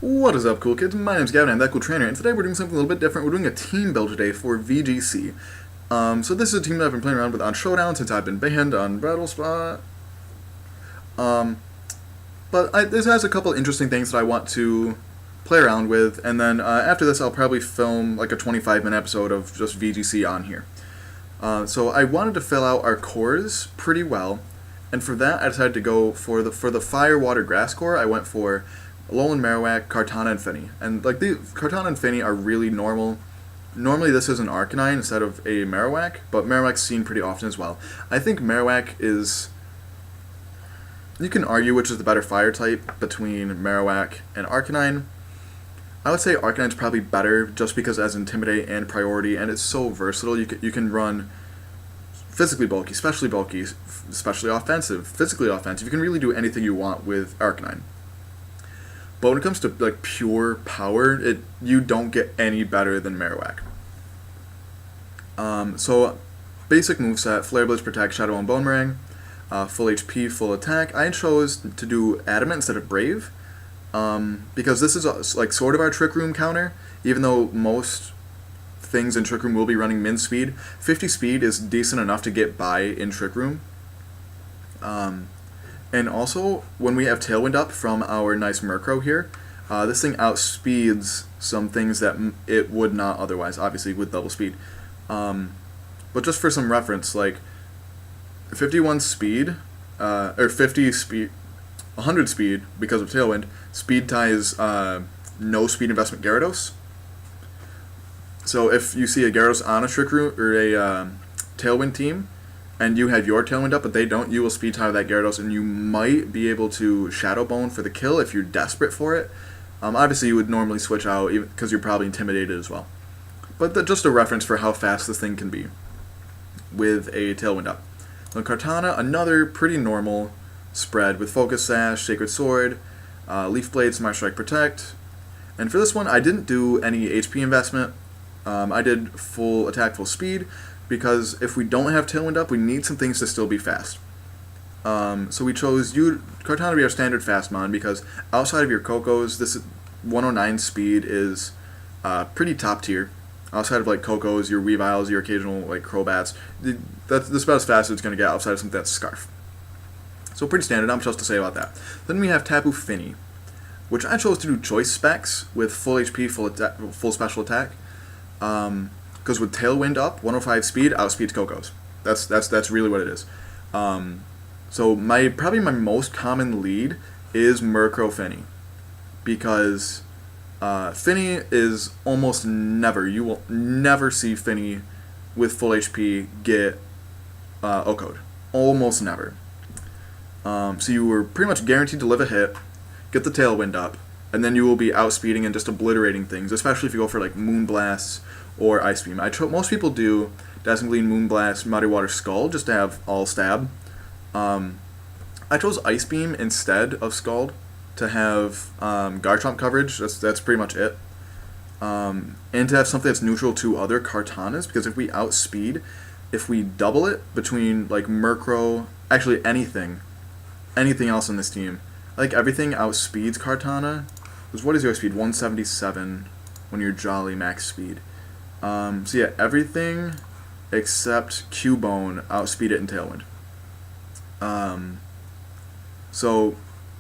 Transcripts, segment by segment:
What is up, cool kids? My name's Gavin, I'm that cool trainer, and today we're doing something a little bit different. We're doing a team build today for VGC. So this is a team that I've been playing around with on Showdown since I've been banned on Battle Spot. This has a couple interesting things that I want to play around with, and then after this I'll probably film like a 25-minute episode of just VGC on here. So I wanted to fill out our cores pretty well, and for that I decided to go for the Fire, Water, Grass core. I went for Alolan Marowak, Kartana, and Fini. And like the Kartana and Fini are really normal. Normally this is an Arcanine instead of a Marowak, but Marowak's seen pretty often as well. I think Marowak is... You can argue which is the better fire type between Marowak and Arcanine. I would say Arcanine's probably better just because it has Intimidate and Priority, and it's so versatile. You can run physically bulky, especially offensive, physically offensive. You can really do anything you want with Arcanine. But when it comes to like pure power, you don't get any better than Marowak. So basic moveset: Flare Blitz, Protect, Shadow, and Boomerang. Full HP, full attack. I chose to do Adamant instead of Brave because this is like sort of our Trick Room counter. Even though most things in Trick Room will be running min speed, 50 speed is decent enough to get by in Trick Room. And also, when we have Tailwind up from our nice Murkrow here, this thing outspeeds some things that it would not otherwise, obviously, with double speed. But just for some reference, like, 51 speed, or 50 speed, 100 speed, because of Tailwind, speed ties no speed investment Gyarados. So if you see a Gyarados on a Trick Room, or a Tailwind team, and you have your Tailwind up, but they don't, you will speed tie that Gyarados, and you might be able to Shadow Bone for the kill if you're desperate for it. Obviously, you would normally switch out because you're probably intimidated as well. But just a reference for how fast this thing can be with a Tailwind up. So Kartana, another pretty normal spread with Focus Sash, Sacred Sword, Leaf Blade, Smart Strike, Protect. And for this one, I didn't do any HP investment. I did full attack, full speed, because if we don't have Tailwind up, we need some things to still be fast. So we chose Kartana to be our standard fast mon, because outside of your Cocos, this 109 speed is pretty top tier. Outside of like Cocos, your Weaviles, your occasional like Crobats, that's about as fast as it's going to get outside of something that's Scarf. So pretty standard, not much else to say about that. Then we have Tapu Fini, which I chose to do choice specs with full HP, full special attack. Because with Tailwind up, 105 speed outspeeds Cocos. That's really what it is. So probably my most common lead is Murkrow Fini, because Fini is almost never. You will never see Fini with full HP get O-Code. Almost never. So you were pretty much guaranteed to live a hit, get the Tailwind up, and then you will be outspeeding and just obliterating things, especially if you go for like Moonblast or Ice Beam. Most people do Dazzling Gleam, Moonblast, Muddy Water, Scald, just to have all stab. I chose Ice Beam instead of Scald to have Garchomp coverage. That's pretty much it. And to have something that's neutral to other Kartanas, because if we outspeed, if we double it between like Murkrow, actually anything else in this team, I think everything outspeeds Kartana. Because what is your speed? 177 when you're Jolly max speed. So yeah, everything except Cubone outspeed it in Tailwind. So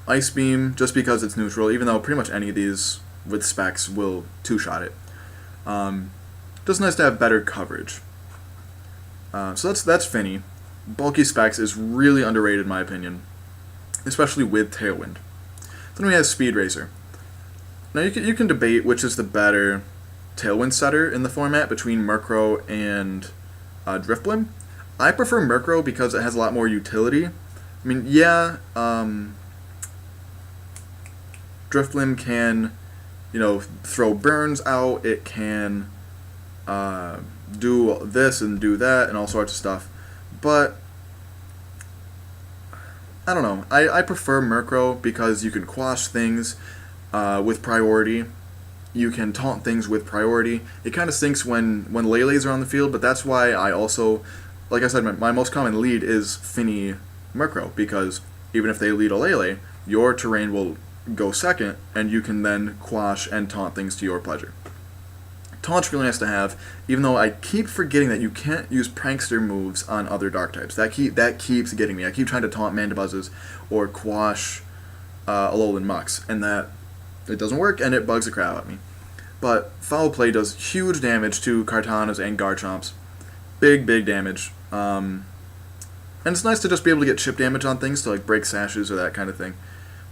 Ice Beam, just because it's neutral, even though pretty much any of these with specs will two-shot it. Just nice to have better coverage. So that's Fini. Bulky specs is really underrated in my opinion, especially with Tailwind. Then we have Speed Racer. Now you can debate which is the better Tailwind setter in the format between Murkrow and Drifblim. I prefer Murkrow because it has a lot more utility. I mean, yeah, Drifblim can, throw burns out. It can do this and do that and all sorts of stuff. But I don't know. I prefer Murkrow because you can quash things with priority. You can taunt things with priority. It kind of stinks when Lele's are on the field, but that's why I also, like I said, my most common lead is Fini Murkrow, because even if they lead a Lele, your terrain will go second, and you can then quash and taunt things to your pleasure. Taunt's really nice to have, even though I keep forgetting that you can't use prankster moves on other dark types. That keeps getting me. I keep trying to taunt Mandabuzzes or quash Alolan Mucks, and that it doesn't work, and it bugs the crap out of me. But Foul Play does huge damage to Kartanas and Garchomps. Big damage. And it's nice to just be able to get chip damage on things to like break sashes or that kind of thing.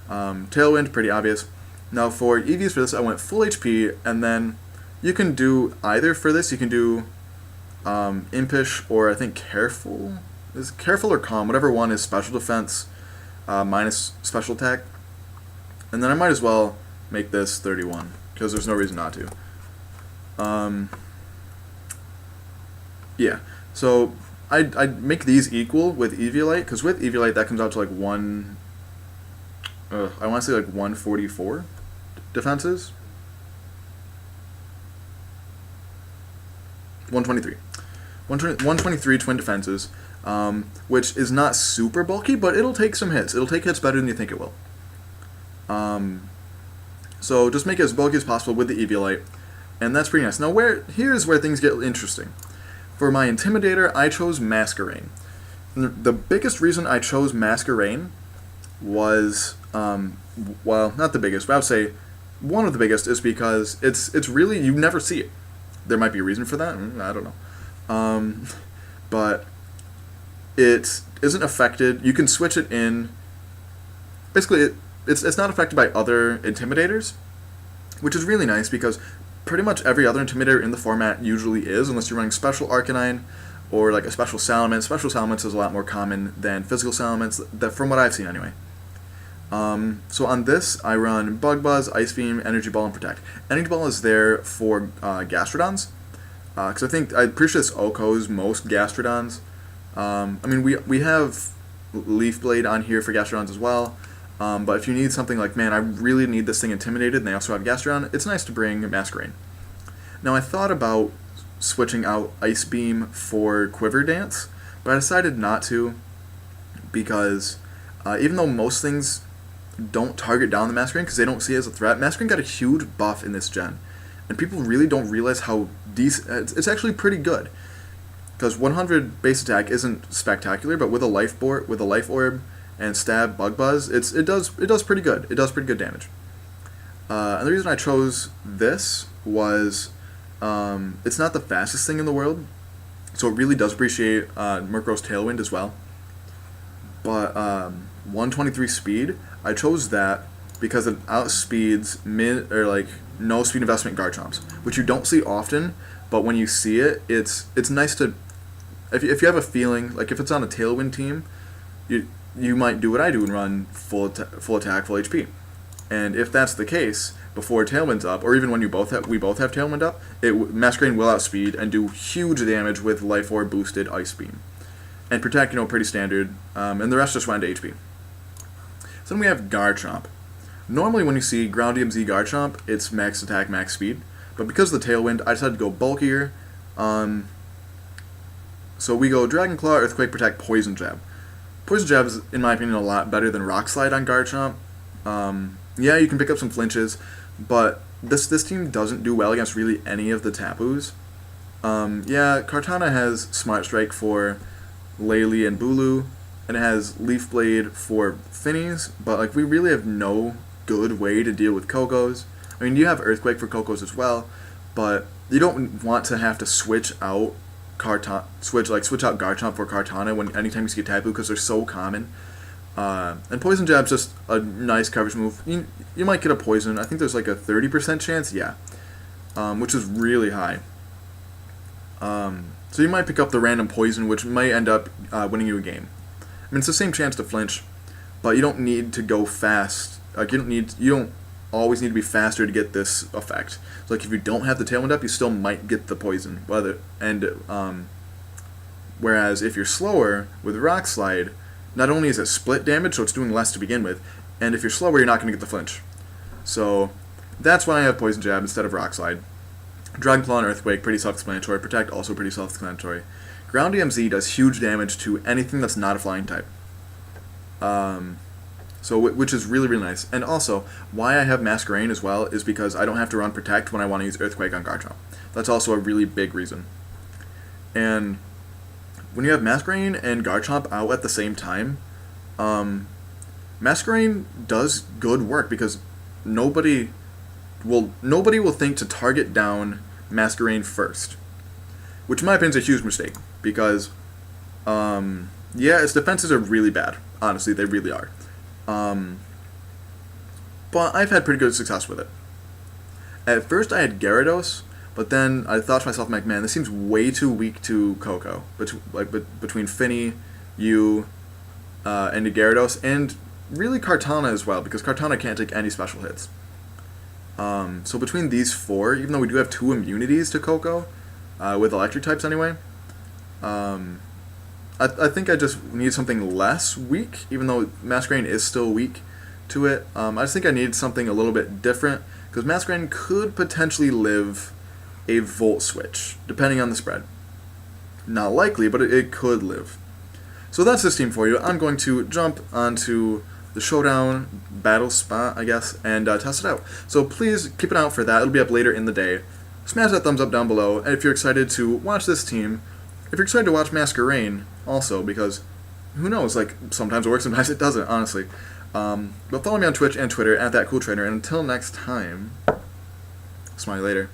Tailwind, pretty obvious. Now for EVs for this, I went full HP, and then you can do either for this. You can do Impish or I think Careful. Is Careful or Calm, whatever one is special defense minus special attack. And then I might as well make this 31 because there's no reason not to. Yeah, so I'd make these equal with Eviolite, because with Eviolite that comes out to like I want to say like 144 defenses. 123. 123 twin defenses, which is not super bulky, but it'll take some hits. It'll take hits better than you think it will. So just make it as bulky as possible with the Eviolite, and that's pretty nice. Now here's where things get interesting. For my Intimidator, I chose Masquerain. The biggest reason I chose Masquerain was, well, not the biggest, but I would say one of the biggest is because it's really, you never see it. There might be a reason for that, I don't know. But it isn't affected. You can switch it in. Basically, it's not affected by other Intimidators, which is really nice because pretty much every other Intimidator in the format usually is, unless you're running Special Arcanine or like a Special Salamence. Special Salamence is a lot more common than Physical Salamence, from what I've seen anyway. So on this, I run Bug Buzz, Ice Beam, Energy Ball, and Protect. Energy Ball is there for Gastrodons, because I'm pretty sure this OHKOs most Gastrodons. I mean, we have Leaf Blade on here for Gastrodons as well, but if you need something like, man, I really need this thing intimidated, and they also have Gastrodon, it's nice to bring Masquerain. Now, I thought about switching out Ice Beam for Quiver Dance, but I decided not to, because even though most things don't target down the Masquerain because they don't see it as a threat, Masquerain got a huge buff in this gen, and people really don't realize how decent. It's actually pretty good, because 100 base attack isn't spectacular, but with a life orb and stab Bug Buzz, it does pretty good. It does pretty good damage. And the reason I chose this was it's not the fastest thing in the world, so it really does appreciate Murkrow's Tailwind as well. But 123 speed, I chose that because it outspeeds no speed investment Garchomps, which you don't see often, but when you see it, it's nice to, if you have a feeling, like if it's on a Tailwind team, you might do what I do and run full attack, full HP. And if that's the case, before Tailwind's up, or even when we both have Tailwind up, Masquerain will outspeed and do huge damage with Life Orb boosted Ice Beam. And Protect, pretty standard, and the rest just went to HP. So then we have Garchomp. Normally when you see Ground DMZ Garchomp, it's max attack, max speed. But because of the Tailwind, I decided to go bulkier. So we go Dragon Claw, Earthquake, Protect, Poison Jab. Poison Jab is, in my opinion, a lot better than Rock Slide on Garchomp. Yeah, you can pick up some flinches, but this team doesn't do well against really any of the Tapus. Yeah, Kartana has Smart Strike for Laylee and Bulu, and it has Leaf Blade for Finis, but like we really have no good way to deal with Kogos. I mean, you have Earthquake for Kogos as well, but you don't want to have to switch out switch out Garchomp for Kartana anytime you see a Tapu, because they're so common. And Poison Jab's just a nice coverage move. You might get a poison. I think there's like a 30% chance, yeah, which is really high. So you might pick up the random poison, which might end up winning you a game. I mean, it's the same chance to flinch, but you don't need to go fast. Like you don't always need to be faster to get this effect. So like if you don't have the Tailwind up, you still might get the poison. Whereas if you're slower with Rock Slide, not only is it split damage, so it's doing less to begin with, and if you're slower, you're not going to get the flinch. So that's why I have Poison Jab instead of Rock Slide. Dragon Claw and Earthquake, pretty self-explanatory. Protect, also pretty self-explanatory. Ground DMZ does huge damage to anything that's not a flying type. So which is really, really nice. And also, why I have Masquerain as well is because I don't have to run Protect when I want to use Earthquake on Garchomp. That's also a really big reason. And when you have Masquerain and Garchomp out at the same time, Masquerain does good work because nobody will think to target down Masquerain first, which in my opinion is a huge mistake because, yeah, its defenses are really bad. Honestly, they really are. But I've had pretty good success with it. At first, I had Gyarados, but then I thought to myself, like, man, this seems way too weak to Coco. Between Fini, you, and the Gyarados, and really Kartana as well, because Kartana can't take any special hits. So between these four, even though we do have 2 immunities to Coco, with electric types anyway, I think I just need something less weak, even though Masquerain is still weak to it. I just think I need something a little bit different, because Masquerain could potentially live a Volt Switch, depending on the spread. Not likely, but it could live. So that's this team for you. I'm going to jump onto the Showdown battle spot, I guess, and test it out. So please keep an eye out for that. It'll be up later in the day. Smash that thumbs up down below, and if you're excited to watch this team, if you're excited to watch Masquerain also, because who knows, like, sometimes it works, sometimes it doesn't, honestly. But follow me on Twitch and Twitter at ThatCoolTrainer, and until next time, smile later.